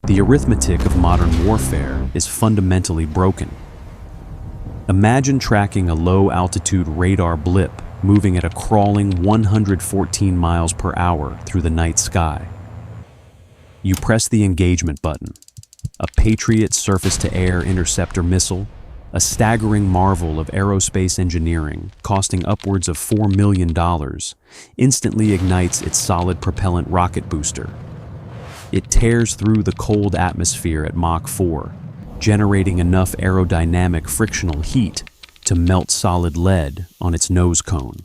The arithmetic of modern warfare is fundamentally broken. Imagine tracking a low-altitude radar blip moving at a crawling 114 miles per hour through the night sky. You press the engagement button. A Patriot surface-to-air interceptor missile, a staggering marvel of aerospace engineering costing upwards of $4 million, instantly ignites its solid propellant rocket booster. It tears through the cold atmosphere at Mach 4, generating enough aerodynamic frictional heat to melt solid lead on its nose cone.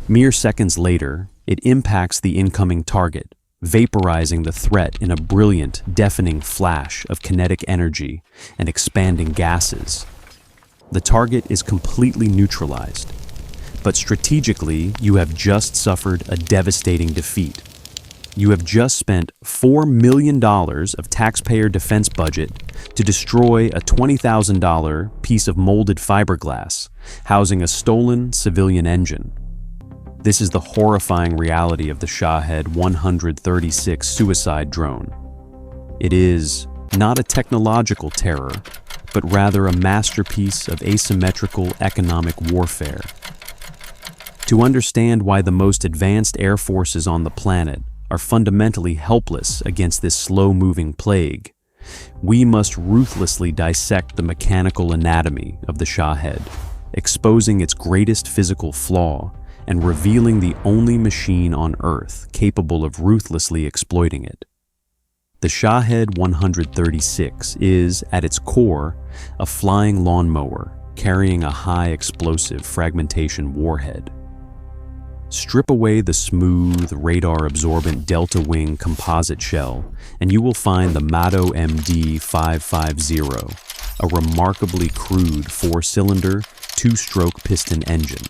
Mere seconds later, it impacts the incoming target, vaporizing the threat in a brilliant, deafening flash of kinetic energy and expanding gases. The target is completely neutralized, but strategically, you have just suffered a devastating defeat. You have just spent $4 million of taxpayer defense budget to destroy a $20,000 piece of molded fiberglass housing a stolen civilian engine. This is the horrifying reality of the Shahed 136 suicide drone. It is not a technological terror, but rather a masterpiece of asymmetrical economic warfare. To understand why the most advanced air forces on the planet are fundamentally helpless against this slow-moving plague, we must ruthlessly dissect the mechanical anatomy of the Shahed, exposing its greatest physical flaw and revealing the only machine on Earth capable of ruthlessly exploiting it. The Shahed 136 is, at its core, a flying lawnmower carrying a high-explosive fragmentation warhead. Strip away the smooth, radar-absorbent delta wing composite shell, and you will find the Mado MD550, a remarkably crude four-cylinder, two-stroke piston engine.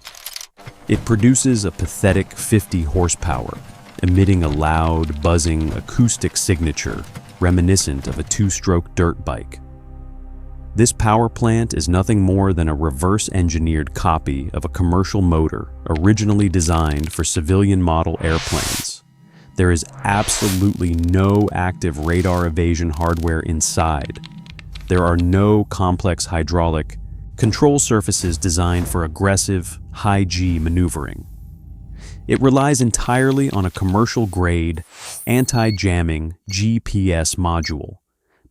It produces a pathetic 50 horsepower, emitting a loud, buzzing acoustic signature reminiscent of a two-stroke dirt bike. This power plant is nothing more than a reverse-engineered copy of a commercial motor originally designed for civilian model airplanes. There is absolutely no active radar evasion hardware inside. There are no complex hydraulic control surfaces designed for aggressive, high-G maneuvering. It relies entirely on a commercial-grade, anti-jamming GPS module,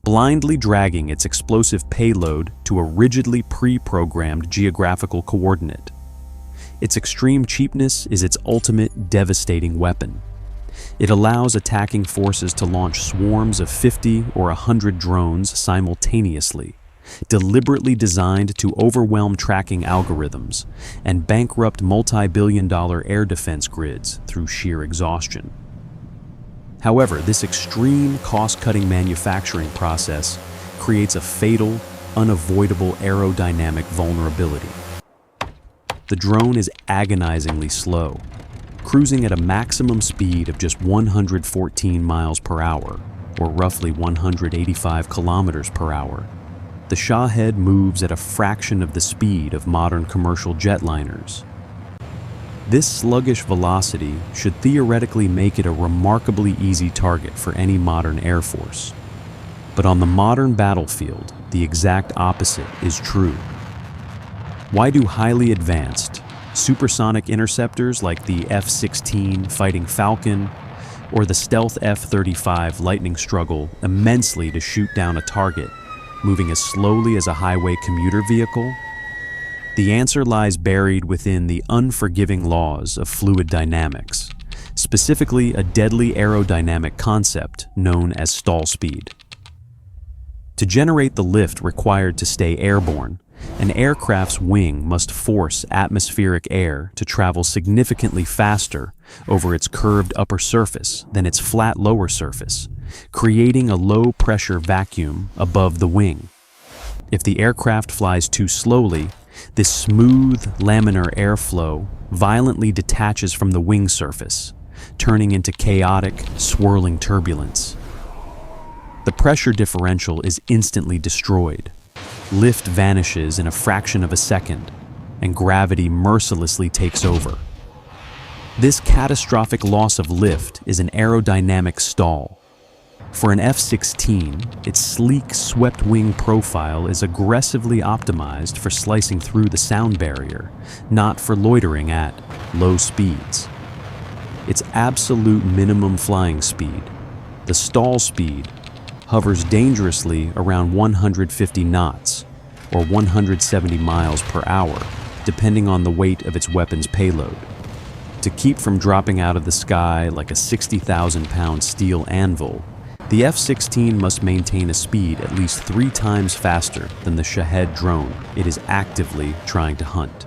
blindly dragging its explosive payload to a rigidly pre-programmed geographical coordinate. Its extreme cheapness is its ultimate devastating weapon. It allows attacking forces to launch swarms of 50 or 100 drones simultaneously, deliberately designed to overwhelm tracking algorithms and bankrupt multi-billion-dollar air defense grids through sheer exhaustion. However, this extreme cost-cutting manufacturing process creates a fatal, unavoidable aerodynamic vulnerability. The drone is agonizingly slow, cruising at a maximum speed of just 114 miles per hour, or roughly 185 kilometers per hour. The Shahed moves at a fraction of the speed of modern commercial jetliners. This sluggish velocity should theoretically make it a remarkably easy target for any modern air force. But on the modern battlefield, the exact opposite is true. Why do highly advanced, supersonic interceptors like the F-16 Fighting Falcon or the stealth F-35 Lightning struggle immensely to shoot down a target, moving as slowly as a highway commuter vehicle? The answer lies buried within the unforgiving laws of fluid dynamics, specifically a deadly aerodynamic concept known as stall speed. To generate the lift required to stay airborne, an aircraft's wing must force atmospheric air to travel significantly faster over its curved upper surface than its flat lower surface, creating a low-pressure vacuum above the wing. If the aircraft flies too slowly, this smooth, laminar airflow violently detaches from the wing surface, turning into chaotic, swirling turbulence. The pressure differential is instantly destroyed. Lift vanishes in a fraction of a second, and gravity mercilessly takes over. This catastrophic loss of lift is an aerodynamic stall. For an F-16, its sleek, swept-wing profile is aggressively optimized for slicing through the sound barrier, not for loitering at low speeds. Its absolute minimum flying speed, the stall speed, hovers dangerously around 150 knots, or 170 miles per hour, depending on the weight of its weapon's payload. To keep from dropping out of the sky like a 60,000-pound steel anvil, the F-16 must maintain a speed at least 3 times faster than the Shahed drone it is actively trying to hunt.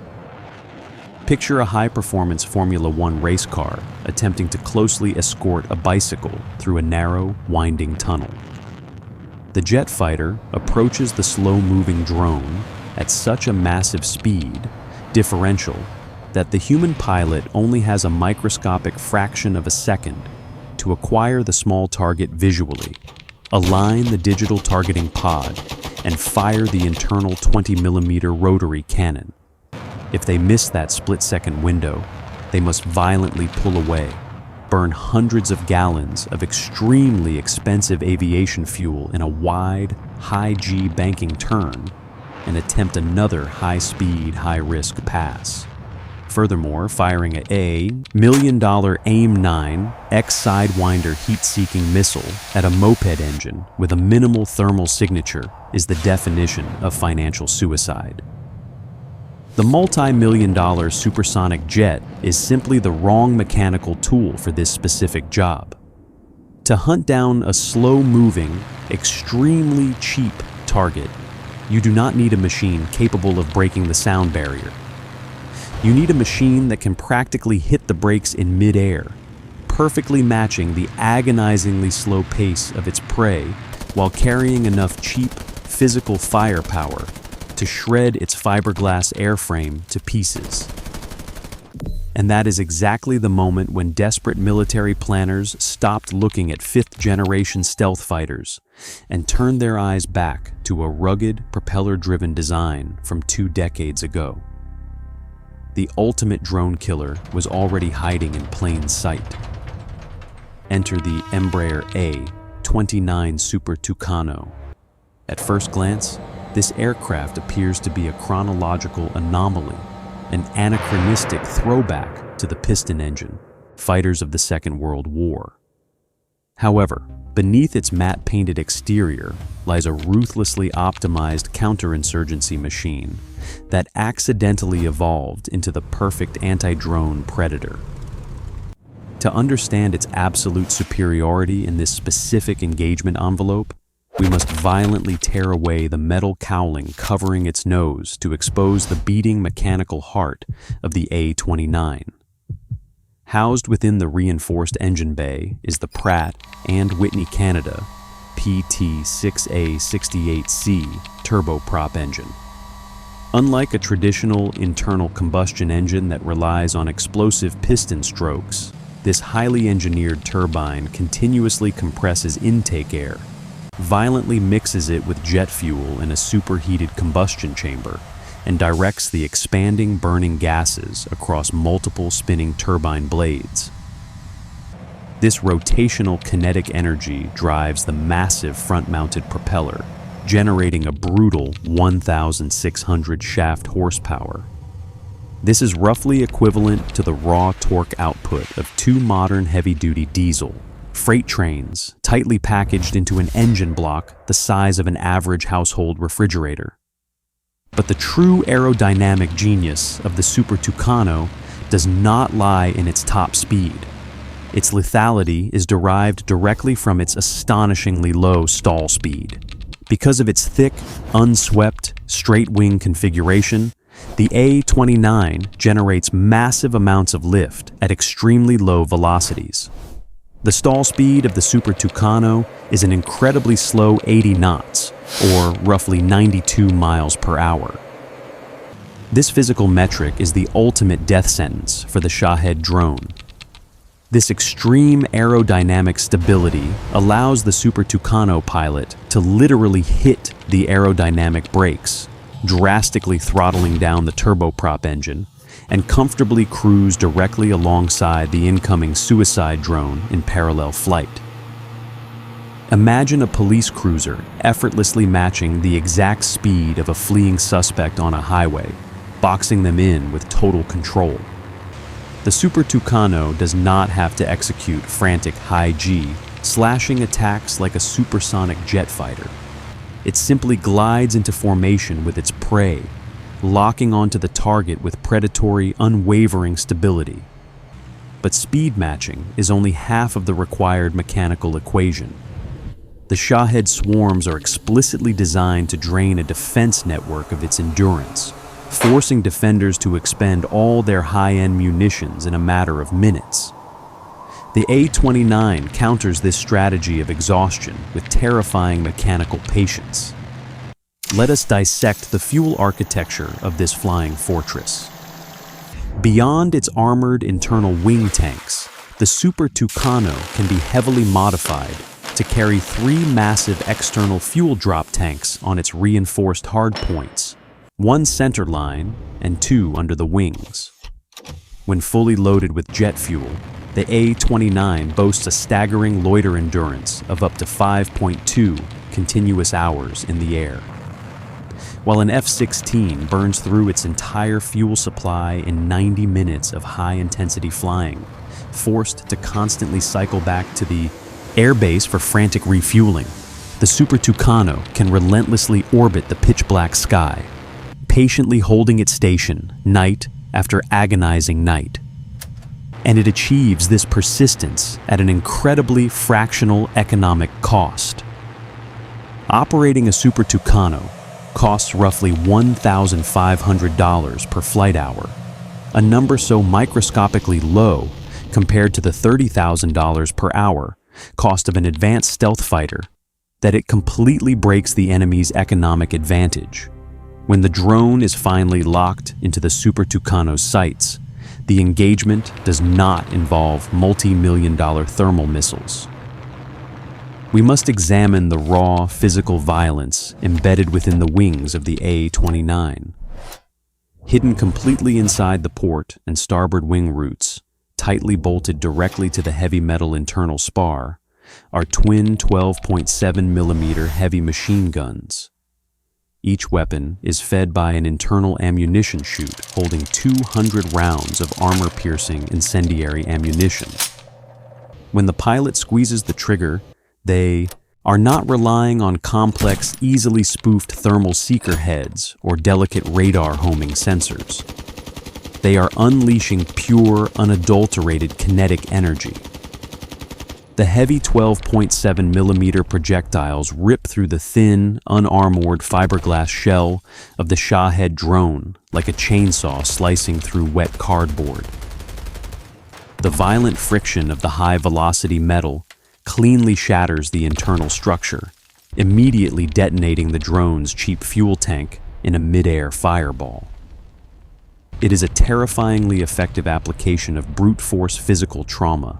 Picture a high-performance Formula One race car attempting to closely escort a bicycle through a narrow, winding tunnel. The jet fighter approaches the slow-moving drone at such a massive speed, differential, that the human pilot only has a microscopic fraction of a second to acquire the small target visually, align the digital targeting pod, and fire the internal 20mm rotary cannon. If they miss that split-second window, they must violently pull away, burn hundreds of gallons of extremely expensive aviation fuel in a wide, high-G banking turn, and attempt another high-speed, high-risk pass. Furthermore, firing a $1 million AIM-9 X-Sidewinder heat-seeking missile at a moped engine with a minimal thermal signature is the definition of financial suicide. The multi-million-dollar supersonic jet is simply the wrong mechanical tool for this specific job. To hunt down a slow-moving, extremely cheap target, you do not need a machine capable of breaking the sound barrier. You need a machine that can practically hit the brakes in mid-air, perfectly matching the agonizingly slow pace of its prey while carrying enough cheap, physical firepower to shred its fiberglass airframe to pieces. And that is exactly the moment when desperate military planners stopped looking at fifth-generation stealth fighters and turned their eyes back to a rugged, propeller-driven design from 2 decades ago. The ultimate drone killer was already hiding in plain sight. Enter the Embraer A-29 Super Tucano. At first glance, this aircraft appears to be a chronological anomaly, an anachronistic throwback to the piston engine, fighters of the Second World War. However, beneath its matte-painted exterior lies a ruthlessly optimized counterinsurgency machine that accidentally evolved into the perfect anti-drone predator. To understand its absolute superiority in this specific engagement envelope, we must violently tear away the metal cowling covering its nose to expose the beating mechanical heart of the A-29. Housed within the reinforced engine bay is the Pratt and Whitney Canada PT6A68C turboprop engine. Unlike a traditional internal combustion engine that relies on explosive piston strokes, this highly engineered turbine continuously compresses intake air, violently mixes it with jet fuel in a superheated combustion chamber, and directs the expanding burning gases across multiple spinning turbine blades. This rotational kinetic energy drives the massive front-mounted propeller, generating a brutal 1,600 shaft horsepower. This is roughly equivalent to the raw torque output of 2 modern heavy-duty diesel freight trains tightly packaged into an engine block the size of an average household refrigerator. But the true aerodynamic genius of the Super Tucano does not lie in its top speed. Its lethality is derived directly from its astonishingly low stall speed. Because of its thick, unswept, straight-wing configuration, the A-29 generates massive amounts of lift at extremely low velocities. The stall speed of the Super Tucano is an incredibly slow 80 knots, or roughly 92 miles per hour. This physical metric is the ultimate death sentence for the Shahed drone. This extreme aerodynamic stability allows the Super Tucano pilot to literally hit the aerodynamic brakes, drastically throttling down the turboprop engine, and comfortably cruise directly alongside the incoming suicide drone in parallel flight. Imagine a police cruiser effortlessly matching the exact speed of a fleeing suspect on a highway, boxing them in with total control. The Super Tucano does not have to execute frantic high G, slashing attacks like a supersonic jet fighter. It simply glides into formation with its prey, locking onto the target with predatory, unwavering stability. But speed matching is only half of the required mechanical equation. The Shahed swarms are explicitly designed to drain a defense network of its endurance, forcing defenders to expend all their high-end munitions in a matter of minutes. The A-29 counters this strategy of exhaustion with terrifying mechanical patience. Let us dissect the fuel architecture of this flying fortress. Beyond its armored internal wing tanks, the Super Tucano can be heavily modified to carry 3 massive external fuel drop tanks on its reinforced hardpoints, 1 center line and 2 under the wings. When fully loaded with jet fuel, the A-29 boasts a staggering loiter endurance of up to 5.2 continuous hours in the air. While an F-16 burns through its entire fuel supply in 90 minutes of high-intensity flying, forced to constantly cycle back to the airbase for frantic refueling, the Super Tucano can relentlessly orbit the pitch-black sky, patiently holding its station night after agonizing night. And it achieves this persistence at an incredibly fractional economic cost. Operating a Super Tucano costs roughly $1,500 per flight hour, a number so microscopically low compared to the $30,000 per hour cost of an advanced stealth fighter that it completely breaks the enemy's economic advantage. When the drone is finally locked into the Super Tucano's sights, the engagement does not involve multi-million-dollar thermal missiles. We must examine the raw physical violence embedded within the wings of the A-29. Hidden completely inside the port and starboard wing roots, tightly bolted directly to the heavy metal internal spar, are twin 12.7mm heavy machine guns. Each weapon is fed by an internal ammunition chute holding 200 rounds of armor-piercing incendiary ammunition. When the pilot squeezes the trigger, they are not relying on complex, easily spoofed thermal seeker heads or delicate radar homing sensors. They are unleashing pure, unadulterated kinetic energy. The heavy 12.7mm projectiles rip through the thin, unarmored fiberglass shell of the Shahed drone like a chainsaw slicing through wet cardboard. The violent friction of the high-velocity metal cleanly shatters the internal structure, immediately detonating the drone's cheap fuel tank in a mid-air fireball. It is a terrifyingly effective application of brute force physical trauma.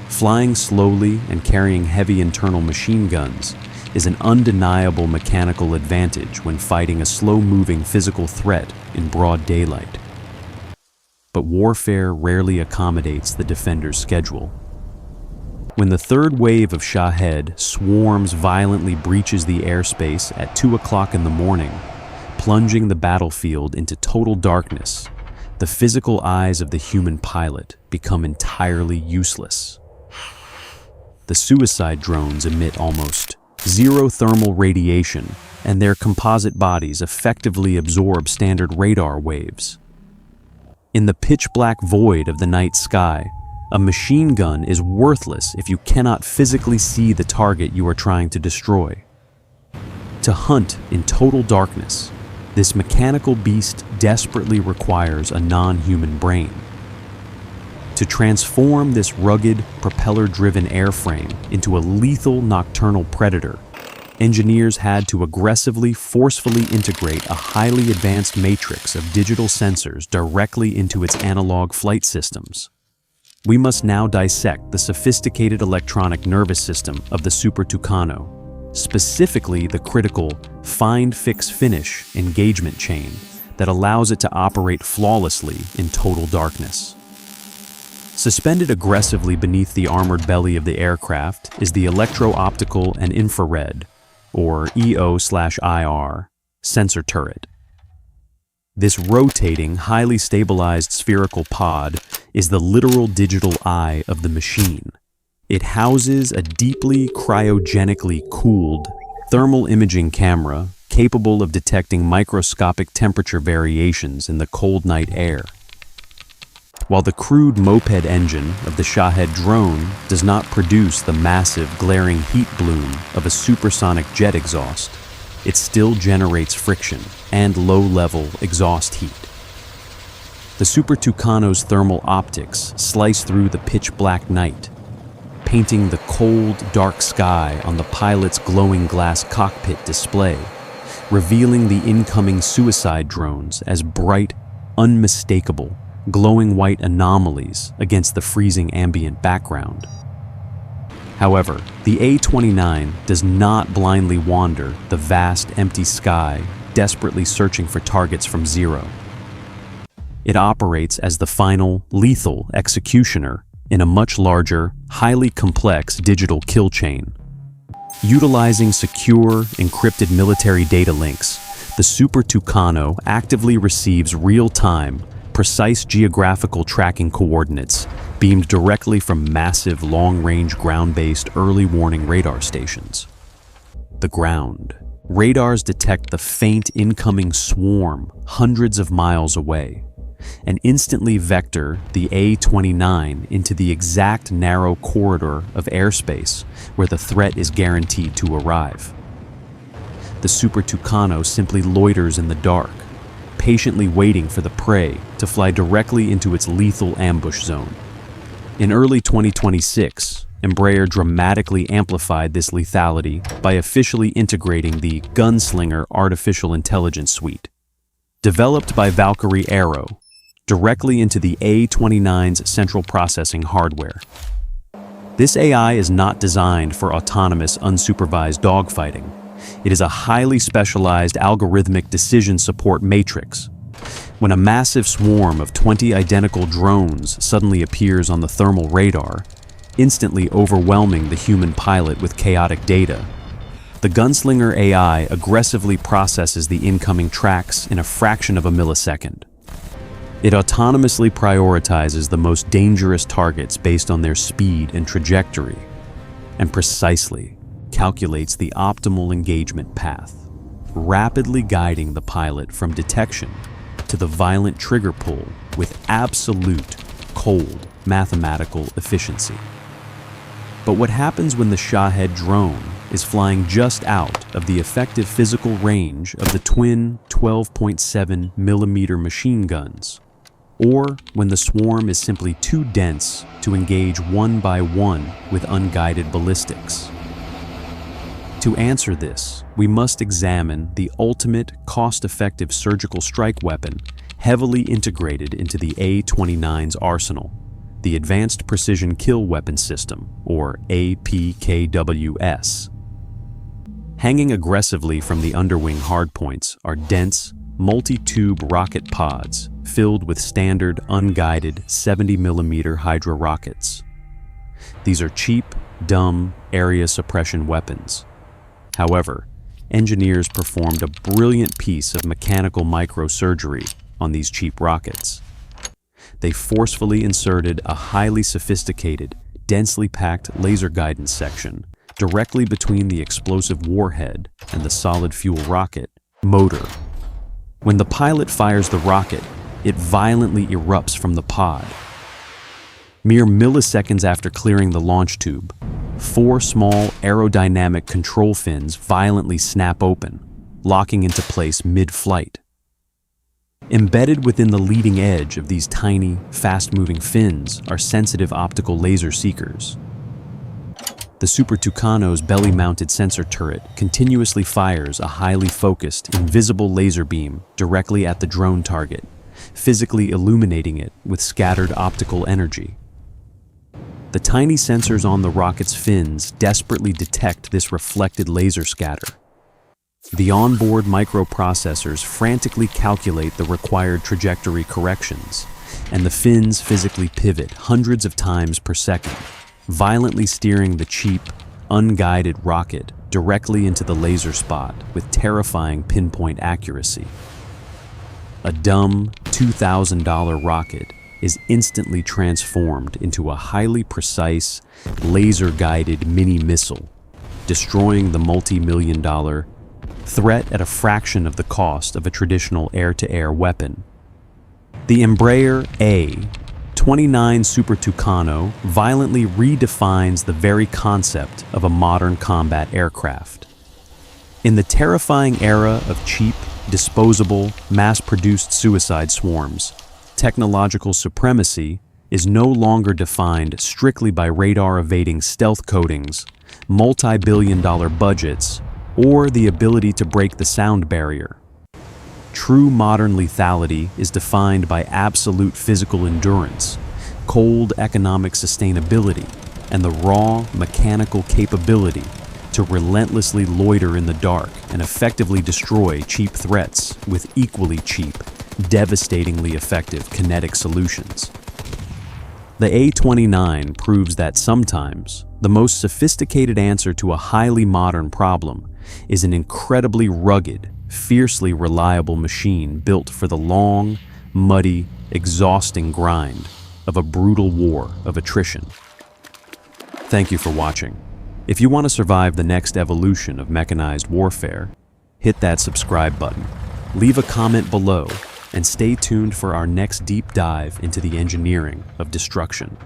Flying slowly and carrying heavy internal machine guns is an undeniable mechanical advantage when fighting a slow-moving physical threat in broad daylight. But warfare rarely accommodates the defender's schedule. When the third wave of Shahed swarms violently breaches the airspace at 2 o'clock in the morning, plunging the battlefield into total darkness, the physical eyes of the human pilot become entirely useless. The suicide drones emit almost zero thermal radiation, and their composite bodies effectively absorb standard radar waves. In the pitch-black void of the night sky, a machine gun is worthless if you cannot physically see the target you are trying to destroy. To hunt in total darkness, this mechanical beast desperately requires a non-human brain. To transform this rugged, propeller-driven airframe into a lethal nocturnal predator, engineers had to aggressively, forcefully integrate a highly advanced matrix of digital sensors directly into its analog flight systems. We must now dissect the sophisticated electronic nervous system of the Super Tucano, specifically the critical find, fix, finish engagement chain that allows it to operate flawlessly in total darkness. Suspended aggressively beneath the armored belly of the aircraft is the electro-optical and infrared, or EO/IR, sensor turret. This rotating, highly stabilized spherical pod is the literal digital eye of the machine. It houses a deeply cryogenically cooled thermal imaging camera capable of detecting microscopic temperature variations in the cold night air. While the crude moped engine of the Shahed drone does not produce the massive, glaring heat bloom of a supersonic jet exhaust, it still generates friction and low-level exhaust heat. The Super Tucano's thermal optics slice through the pitch-black night, painting the cold, dark sky on the pilot's glowing glass cockpit display, revealing the incoming suicide drones as bright, unmistakable, glowing white anomalies against the freezing ambient background. However, the A-29 does not blindly wander the vast, empty sky, desperately searching for targets from zero. It operates as the final, lethal executioner in a much larger, highly complex digital kill chain. Utilizing secure, encrypted military data links, the Super Tucano actively receives real-time, precise geographical tracking coordinates beamed directly from massive, long-range ground-based early warning radar stations. The ground. Radars detect the faint incoming swarm hundreds of miles away and instantly vector the A-29 into the exact narrow corridor of airspace where the threat is guaranteed to arrive. The Super Tucano simply loiters in the dark, patiently waiting for the prey to fly directly into its lethal ambush zone. In early 2026, Embraer dramatically amplified this lethality by officially integrating the Gunslinger artificial intelligence suite. Developed by Valkyrie Aero, directly into the A-29's central processing hardware. This AI is not designed for autonomous, unsupervised dogfighting. It is a highly specialized algorithmic decision support matrix. When a massive swarm of 20 identical drones suddenly appears on the thermal radar, instantly overwhelming the human pilot with chaotic data, the Gunslinger AI aggressively processes the incoming tracks in a fraction of a millisecond. It autonomously prioritizes the most dangerous targets based on their speed and trajectory, and precisely calculates the optimal engagement path, rapidly guiding the pilot from detection to the violent trigger pull with absolute, cold, mathematical efficiency. But what happens when the Shahed drone is flying just out of the effective physical range of the twin 12.7mm machine guns? Or when the swarm is simply too dense to engage one by one with unguided ballistics? To answer this, we must examine the ultimate cost-effective surgical strike weapon heavily integrated into the A-29's arsenal, the Advanced Precision Kill Weapon System, or APKWS. Hanging aggressively from the underwing hardpoints are dense, multi-tube rocket pods filled with standard, unguided 70mm Hydra rockets. These are cheap, dumb, area suppression weapons. However, engineers performed a brilliant piece of mechanical microsurgery on these cheap rockets. They forcefully inserted a highly sophisticated, densely packed laser guidance section directly between the explosive warhead and the solid fuel rocket motor. When the pilot fires the rocket, it violently erupts from the pod. Mere milliseconds after clearing the launch tube, 4 small aerodynamic control fins violently snap open, locking into place mid-flight. Embedded within the leading edge of these tiny, fast-moving fins are sensitive optical laser seekers. The Super Tucano's belly-mounted sensor turret continuously fires a highly focused, invisible laser beam directly at the drone target, physically illuminating it with scattered optical energy. The tiny sensors on the rocket's fins desperately detect this reflected laser scatter. The onboard microprocessors frantically calculate the required trajectory corrections, and the fins physically pivot hundreds of times per second, violently steering the cheap, unguided rocket directly into the laser spot with terrifying pinpoint accuracy. A dumb $2,000 rocket is instantly transformed into a highly precise, laser-guided mini-missile, destroying the multi-million-dollar threat at a fraction of the cost of a traditional air-to-air weapon. The Embraer A-29 Super Tucano violently redefines the very concept of a modern combat aircraft. In the terrifying era of cheap, disposable, mass-produced suicide swarms, technological supremacy is no longer defined strictly by radar-evading stealth coatings, multi-billion-dollar budgets, or the ability to break the sound barrier. True modern lethality is defined by absolute physical endurance, cold economic sustainability, and the raw mechanical capability to relentlessly loiter in the dark and effectively destroy cheap threats with equally cheap, devastatingly effective kinetic solutions. The A-29 proves that sometimes the most sophisticated answer to a highly modern problem is an incredibly rugged, fiercely reliable machine built for the long, muddy, exhausting grind of a brutal war of attrition. Thank you for watching. If you want to survive the next evolution of mechanized warfare, hit that subscribe button, leave a comment below, and stay tuned for our next deep dive into the engineering of destruction.